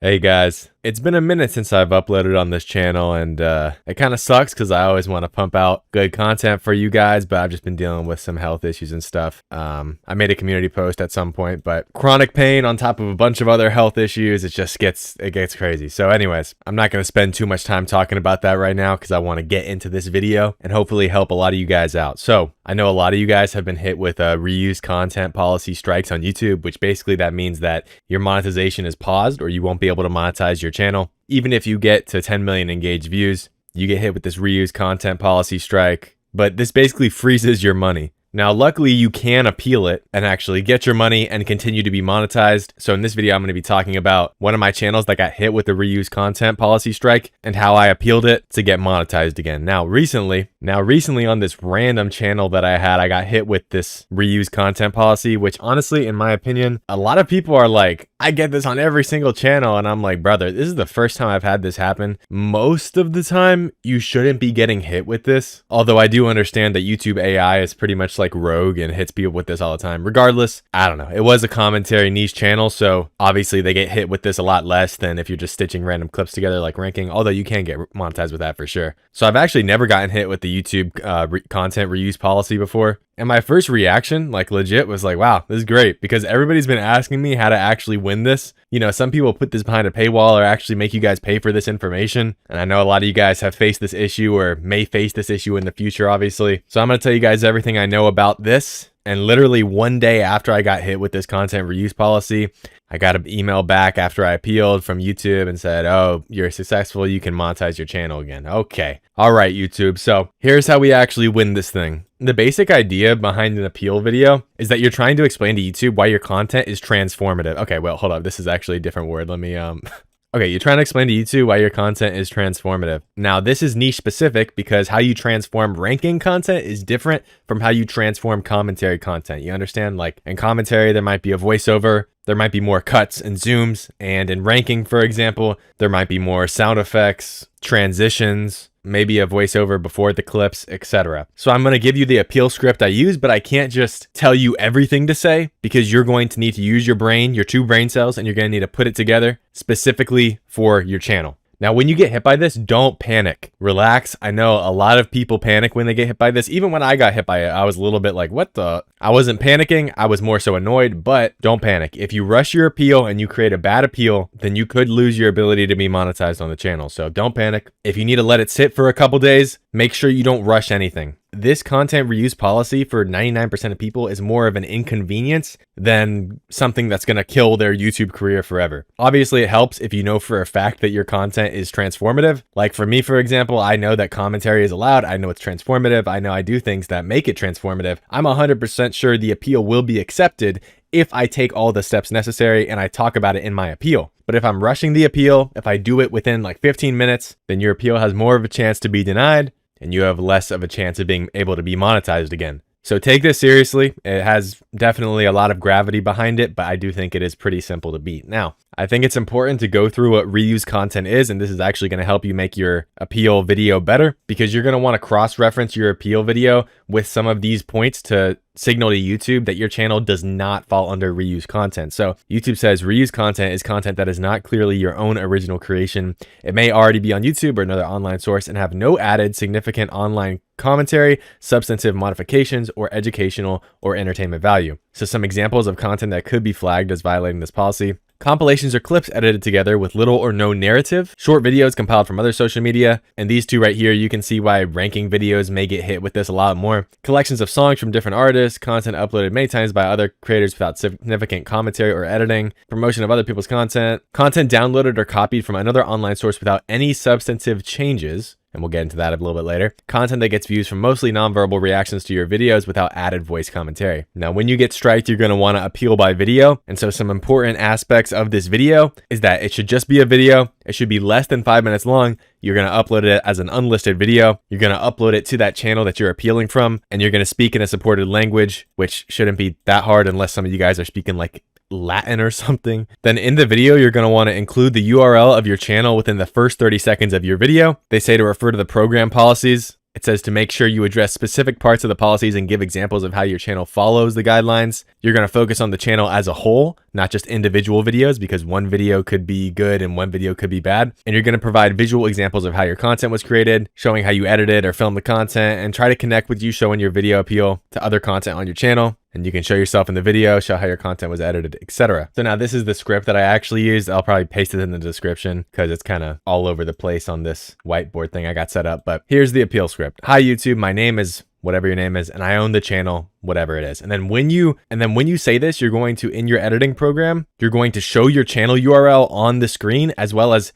Hey guys, it's been a minute since I've uploaded on this channel and it kind of sucks because I always want to pump out good content for you guys, but I've just been dealing with some health issues and stuff. I made a community post at some point, but chronic pain on top of a bunch of other health issues, it gets crazy. So anyways, I'm not going to spend too much time talking about that right now because I want to get into this video and hopefully help a lot of you guys out. So I know a lot of you guys have been hit with reuse content policy strikes on YouTube, which basically that means that your monetization is paused or you won't be able to monetize your channel. Even if you get to 10 million engaged views, you get hit with this reuse content policy strike, but this basically freezes your money. Now, luckily, you can appeal it and actually get your money and continue to be monetized. So in this video, I'm going to be talking about one of my channels that got hit with the reuse content policy strike and how I appealed it to get monetized again. Now, recently on this random channel that I had, I got hit with this reuse content policy, which honestly, in my opinion, a lot of people are like, I get this on every single channel. And I'm like, brother, this is the first time I've had this happen. Most of the time, you shouldn't be getting hit with this. Although I do understand that YouTube AI is pretty much like rogue and hits people with this all the time. Regardless, I don't know. It was a commentary niche channel, so obviously they get hit with this a lot less than if you're just stitching random clips together like ranking, although you can get monetized with that for sure. So I've actually never gotten hit with the YouTube content reuse policy before. And my first reaction, like legit, was like, wow, this is great, because everybody's been asking me how to actually win this. You know, some people put this behind a paywall or actually make you guys pay for this information. And I know a lot of you guys have faced this issue or may face this issue in the future, obviously. So I'm going to tell you guys everything I know about this. And literally one day after I got hit with this content reuse policy, I got an email back after I appealed from YouTube and said, oh, you're successful. You can monetize your channel again. Okay. All right, YouTube. So here's how we actually win this thing. The basic idea behind an appeal video is that you're trying to explain to YouTube why your content is transformative. Okay, well, hold up. This is actually a different word. Let me, Okay, you're trying to explain to YouTube why your content is transformative. Now, this is niche specific because how you transform ranking content is different from how you transform commentary content. You understand? Like in commentary, there might be a voiceover, there might be more cuts and zooms, and in ranking, for example, there might be more sound effects, transitions, maybe a voiceover before the clips, etc. So I'm going to give you the appeal script I use, but I can't just tell you everything to say because you're going to need to use your brain, your two brain cells, and you're going to need to put it together specifically for your channel. Now, when you get hit by this, don't panic. Relax. I know a lot of people panic when they get hit by this. Even when I got hit by it, I was a little bit like, what the? I wasn't panicking. I was more so annoyed, but don't panic. If you rush your appeal and you create a bad appeal, then you could lose your ability to be monetized on the channel. So don't panic. If you need to let it sit for a couple days, make sure you don't rush anything. This content reuse policy for 99% of people is more of an inconvenience than something that's going to kill their YouTube career forever. Obviously, it helps if you know for a fact that your content is transformative. Like for me, for example, I know that commentary is allowed. I know it's transformative. I know I do things that make it transformative. I'm 100% sure the appeal will be accepted if I take all the steps necessary and I talk about it in my appeal. But if I'm rushing the appeal, if I do it within like 15 minutes, then your appeal has more of a chance to be denied and you have less of a chance of being able to be monetized again. So take this seriously. It has definitely a lot of gravity behind it, but I do think it is pretty simple to beat. Now, I think it's important to go through what reuse content is, and this is actually going to help you make your appeal video better because you're going to want to cross-reference your appeal video with some of these points to signal to YouTube that your channel does not fall under reuse content. So YouTube says reuse content is content that is not clearly your own original creation. It may already be on YouTube or another online source and have no added significant online commentary, substantive modifications, or educational or entertainment value. So some examples of content that could be flagged as violating this policy: compilations or clips edited together with little or no narrative, short videos compiled from other social media, and these two right here, you can see why ranking videos may get hit with this a lot more. Collections of songs from different artists, content uploaded many times by other creators without significant commentary or editing, promotion of other people's content, content downloaded or copied from another online source without any substantive changes, and we'll get into that a little bit later. Content that gets views from mostly nonverbal reactions to your videos without added voice commentary. Now, when you get striked, you're going to want to appeal by video. And so some important aspects of this video is that it should just be a video. It should be less than 5 minutes long. You're going to upload it as an unlisted video. You're going to upload it to that channel that you're appealing from. And you're going to speak in a supported language, which shouldn't be that hard unless some of you guys are speaking like Latin or something. Then in the video, you're going to want to include the URL of your channel within the first 30 seconds of your video. They say to refer to the program policies. It says to make sure you address specific parts of the policies and give examples of how your channel follows the guidelines. You're going to focus on the channel as a whole, not just individual videos, because one video could be good and one video could be bad. And you're going to provide visual examples of how your content was created, showing how you edited or filmed the content, and try to connect with you, showing your video appeal to other content on your channel. And you can show yourself in the video, show how your content was edited, etc. So now this is the script that I actually used. I'll probably paste it in the description because it's kind of all over the place on this whiteboard thing I got set up. But here's the appeal script. Hi YouTube, my name is whatever your name is, and I own the channel, whatever it is. And then when you say this, you're going to, in your editing program, you're going to show your channel URL on the screen, as well as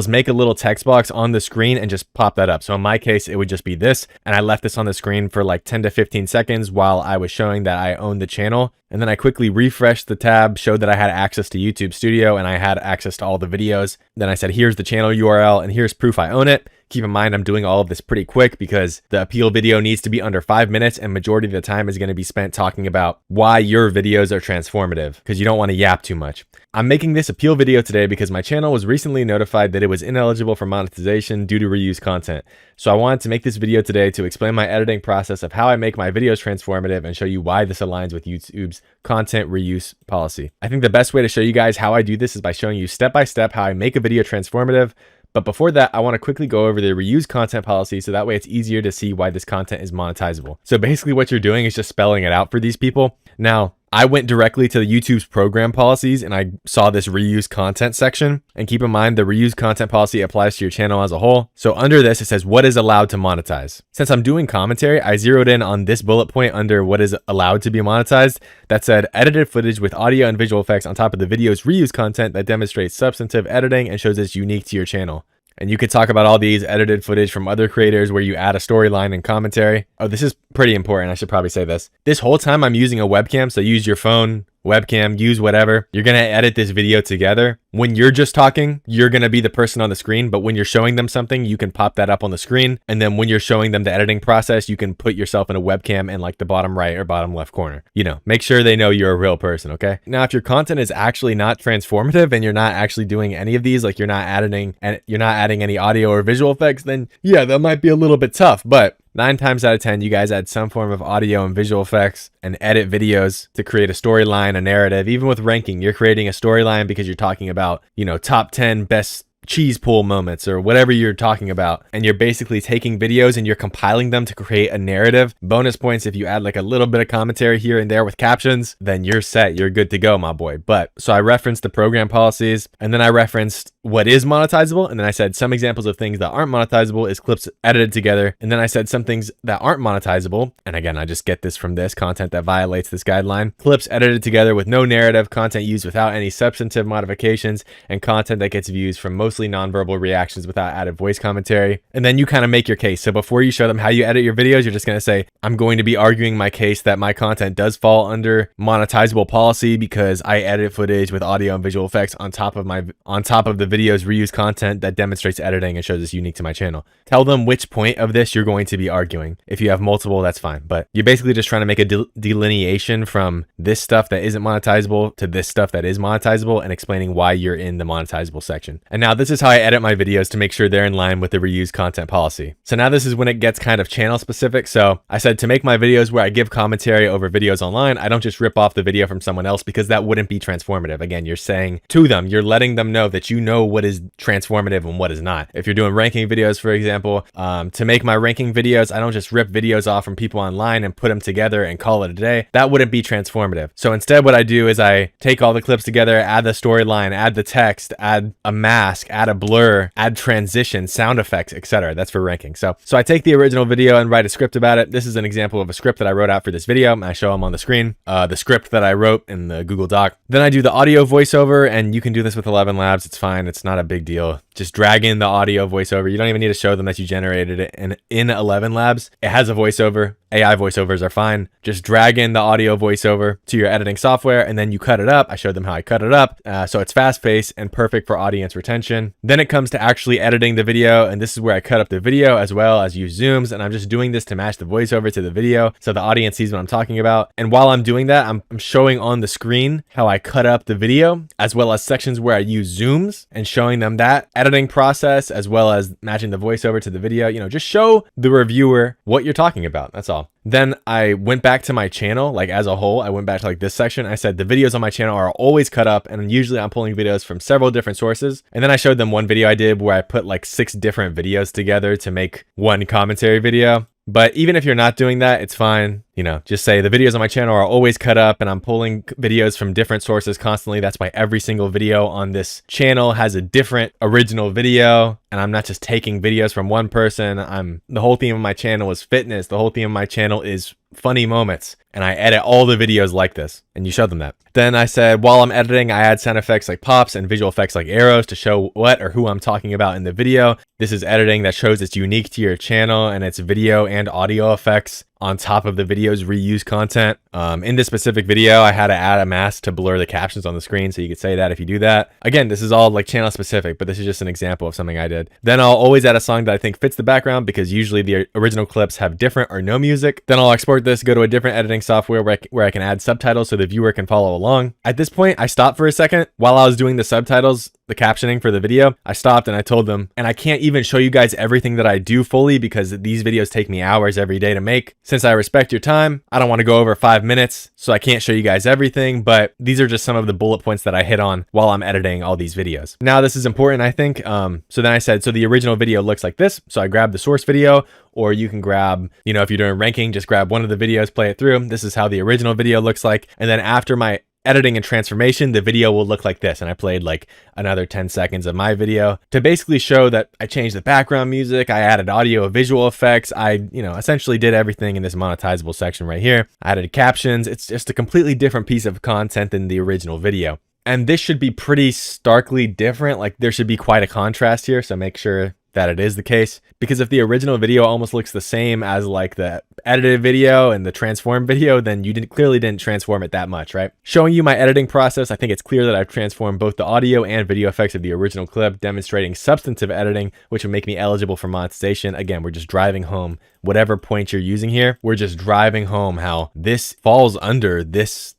make a little text box on the screen and just pop that up. So in my case, it would just be this, and I left this on the screen for like 10 to 15 seconds while I was showing that I own the channel. And then I quickly refreshed the tab, showed that I had access to YouTube Studio and I had access to all the videos. Then I said, here's the channel URL and here's proof I own it. Keep in mind, I'm doing all of this pretty quick because the appeal video needs to be under 5 minutes, and majority of the time is going to be spent talking about why your videos are transformative, because you don't want to yap too much. I'm making this appeal video today because my channel was recently notified that it was ineligible for monetization due to reused content. So I wanted to make this video today to explain my editing process of how I make my videos transformative and show you why this aligns with YouTube's content reuse policy. I think the best way to show you guys how I do this is by showing you step by step how I make a video transformative. But before that, I want to quickly go over the reuse content policy so that way it's easier to see why this content is monetizable. So basically what you're doing is just spelling it out for these people. Now, I went directly to YouTube's program policies and I saw this reuse content section. And keep in mind, the reuse content policy applies to your channel as a whole. So under this, it says what is allowed to monetize. Since I'm doing commentary, I zeroed in on this bullet point under what is allowed to be monetized that said edited footage with audio and visual effects on top of the video's reuse content that demonstrates substantive editing and shows it's unique to your channel. And you could talk about all these edited footage from other creators where you add a storyline and commentary. Oh, this is pretty important. I should probably say this. This whole time I'm using a webcam, so use your phone, webcam, use whatever. You're going to edit this video together. When you're just talking, you're going to be the person on the screen, but when you're showing them something, you can pop that up on the screen. And then when you're showing them the editing process, you can put yourself in a webcam in like the bottom right or bottom left corner. You know, make sure they know you're a real person, okay? Now, if your content is actually not transformative and you're not actually doing any of these, like you're not adding any audio or visual effects, then yeah, that might be a little bit tough, but 9 times out of 10, you guys add some form of audio and visual effects and edit videos to create a storyline, a narrative. Even with ranking, you're creating a storyline because you're talking about, you know, top 10 best cheese pull moments or whatever you're talking about. And you're basically taking videos and you're compiling them to create a narrative. Bonus points if you add like a little bit of commentary here and there with captions, then you're set. You're good to go, my boy. But so I referenced the program policies and then I referenced what is monetizable. And then I said some examples of things that aren't monetizable is clips edited together. And then I said some things that aren't monetizable. And again, I just get this from this content that violates this guideline. Clips edited together with no narrative, content used without any substantive modifications, and content that gets views from mostly nonverbal reactions without added voice commentary. And then you kind of make your case. So before you show them how you edit your videos, you're just going to say, I'm going to be arguing my case that my content does fall under monetizable policy because I edit footage with audio and visual effects on top of the video's reuse content that demonstrates editing and shows it's unique to my channel. Tell them which point of this you're going to be arguing. If you have multiple, that's fine. But you're basically just trying to make a delineation from this stuff that isn't monetizable to this stuff that is monetizable and explaining why you're in the monetizable section. And now this is how I edit my videos to make sure they're in line with the reuse content policy. So now this is when it gets kind of channel specific. So I said to make my videos where I give commentary over videos online, I don't just rip off the video from someone else because that wouldn't be transformative. Again, you're saying to them, you're letting them know that you know what is transformative and what is not. If you're doing ranking videos, for example, to make my ranking videos, I don't just rip videos off from people online and put them together and call it a day. That wouldn't be transformative. So instead what I do is I take all the clips together, add the storyline, add the text, add a mask, add a blur, add transition, sound effects, etc. That's for ranking. So I take the original video and write a script about it. This is an example of a script that I wrote out for this video. I show them on the screen, the script that I wrote in the Google Doc. Then I do the audio voiceover, and you can do this with 11 Labs. It's fine. It's not a big deal. Just drag in the audio voiceover. You don't even need to show them that you generated it in 11 Labs. It has a voiceover. AI voiceovers are fine. Just drag in the audio voiceover to your editing software and then you cut it up. I showed them how I cut it up. So it's fast paced and perfect for audience retention. Then it comes to actually editing the video. And this is where I cut up the video as well as use zooms. And I'm just doing this to match the voiceover to the video so the audience sees what I'm talking about. And while I'm doing that, I'm showing on the screen how I cut up the video as well as sections where I use zooms and showing them that editing process as well as matching the voiceover to the video. You know, just show the reviewer what you're talking about. That's all. Then I went back to my channel, like as a whole. I went back to like this section. I said the videos on my channel are always cut up, and usually I'm pulling videos from several different sources. And then I showed them one video I did where I put like 6 different videos together to make one commentary video. But even if you're not doing that, it's fine. You know, just say the videos on my channel are always cut up and I'm pulling videos from different sources constantly. That's why every single video on this channel has a different original video. And I'm not just taking videos from one person. The whole theme of my channel is fitness. The whole theme of my channel is funny moments. And I edit all the videos like this. And you show them that. Then I said, while I'm editing, I add sound effects like pops and visual effects like arrows to show what or who I'm talking about in the video. This is editing that shows it's unique to your channel, and it's video and audio effects on top of the video's reused content. In this specific video, I had to add a mask to blur the captions on the screen, so you could say that if you do that. Again, this is all like channel specific, but this is just an example of something I did. Then I'll always add a song that I think fits the background, because usually the original clips have different or no music. Then I'll export this, go to a different editing software where I can add subtitles so the viewer can follow along. At this point, I stopped for a second. While I was doing the subtitles, the captioning for the video, I stopped and I told them, and I can't even show you guys everything that I do fully because these videos take me hours every day to make. Since I respect your time, I don't want to go over 5 minutes, so I can't show you guys everything, but these are just some of the bullet points that I hit on while I'm editing all these videos. Now, this is important, I think. So then I said, so the original video looks like this. So I grabbed the source video, or you can grab, you know, if you're doing ranking, just grab one of the videos, play it through. This is how the original video looks like. And then after my editing and transformation, the video will look like this. And I played like another 10 seconds of my video to basically show that I changed the background music, I added audio visual effects, I, you know, essentially did everything in this monetizable section right here. I added captions. It's just a completely different piece of content than the original video. And this should be pretty starkly different. Like there should be quite a contrast here. So make sure that it is the case, because if the original video almost looks the same as like the edited video and the transformed video, then you clearly didn't transform it that much, right? Showing you my editing process, I think it's clear that I've transformed both the audio and video effects of the original clip, demonstrating substantive editing, which would make me eligible for monetization. Again, we're just driving home whatever point you're using here. We're just driving home how this falls under this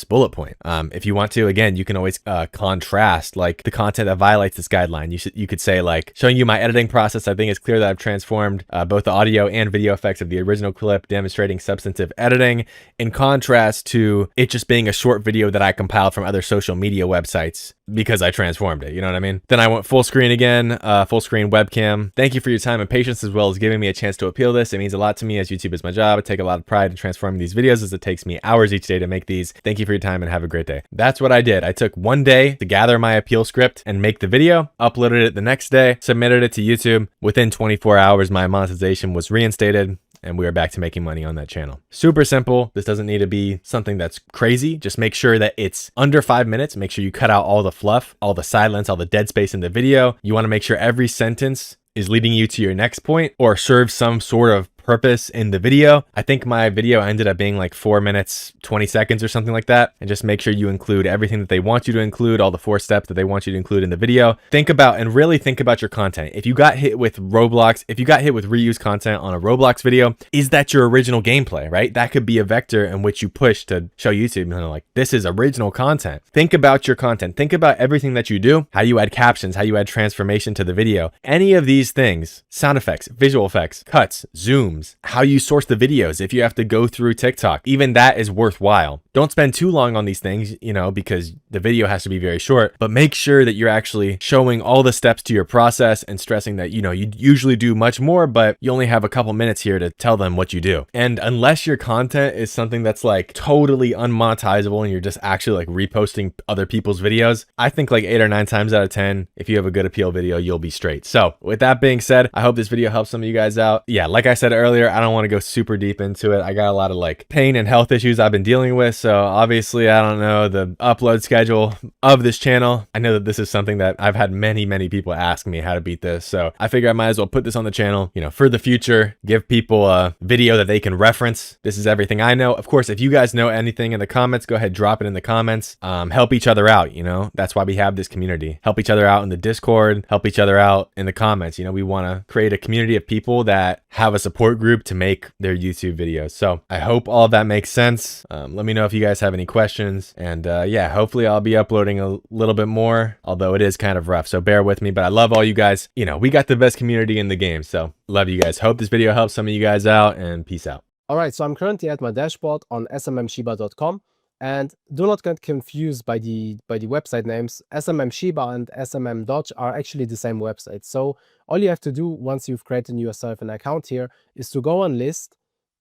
bullet point. If you want to, again, you can always contrast like the content that violates this guideline. You could say like, showing you my editing process, I think it's clear that I've transformed both the audio and video effects of the original clip, demonstrating substantive editing, in contrast to it just being a short video that I compiled from other social media websites because I transformed it. You know what I mean? Then I went full screen again, full screen webcam. Thank you for your time and patience, as well as giving me a chance to appeal this. It means a lot to me, as YouTube is my job. I take a lot of pride in transforming these videos, as it takes me hours each day to make these. Thank you for your time and have a great day. That's what I did. I took one day to gather my appeal script and make the video, uploaded it the next day, submitted it to YouTube. Within 24 hours, my monetization was reinstated, and we are back to making money on that channel. Super simple. This doesn't need to be something that's crazy. Just make sure that it's under 5 minutes. Make sure you cut out all the fluff, all the silence, all the dead space in the video. You want to make sure every sentence is leading you to your next point or serves some sort of purpose in the video. I think my video ended up being like 4 minutes, 20 seconds or something like that. And just make sure you include everything that they want you to include, all the 4 steps that they want you to include in the video. Think about and really think about your content. If you got hit with Roblox, if you got hit with reused content on a Roblox video, is that your original gameplay, right? That could be a vector in which you push to show YouTube, you know, like, this is original content. Think about your content. Think about everything that you do, how you add captions, how you add transformation to the video. Any of these things, sound effects, visual effects, cuts, zooms, how you source the videos, if you have to go through TikTok, even that is worthwhile. Don't spend too long on these things, you know, because the video has to be very short, but make sure that you're actually showing all the steps to your process and stressing that, you know, you usually do much more, but you only have a couple minutes here to tell them what you do. And unless your content is something that's like totally unmonetizable and you're just actually like reposting other people's videos, I think like 8 or 9 times out of 10, if you have a good appeal video, you'll be straight. So with that being said, I hope this video helps some of you guys out. Yeah, like I said earlier, I don't want to go super deep into it. I got a lot of like pain and health issues I've been dealing with. So obviously I don't know the upload schedule of this channel. I know that this is something that I've had many people ask me how to beat this. So I figure I might as well put this on the channel, you know, for the future, give people a video that they can reference. This is everything I know. Of course, if you guys know anything in the comments, go ahead, drop it in the comments. Help each other out. You know, that's why we have this community. Help each other out in the Discord, help each other out in the comments. You know, we want to create a community of people that have a support group to make their YouTube videos. So I hope all of that makes sense. Let me know if you guys have any questions, and yeah, hopefully I'll be uploading a little bit more, although it is kind of rough, so bear with me. But I love all you guys. You know, we got the best community in the game, so love you guys. Hope this video helps some of you guys out, and peace out. All right, so I'm currently at my dashboard on smmshiba.com, and do not get confused by the website names. SMM Shiba and SMM Dodge are actually the same website. So all you have to do once you've created yourself an account here is to go on list,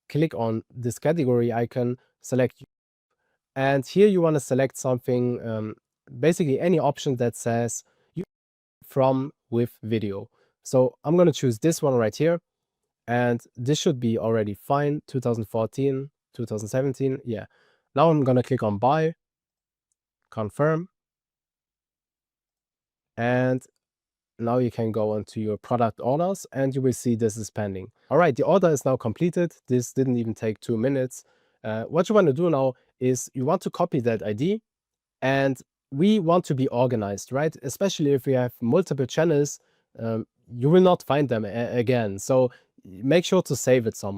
click on this category icon, select, and here you want to select something, basically any option that says from with video. So I'm going to choose this one right here. And this should be already fine. 2014, 2017. Yeah. Now I'm going to click on buy, confirm. And now you can go onto your product orders and you will see this is pending. All right, the order is now completed. This didn't even take 2 minutes. What you want to do now is you want to copy that ID, and we want to be organized, right? Especially if we have multiple channels, you will not find them again. So make sure to save it somewhere.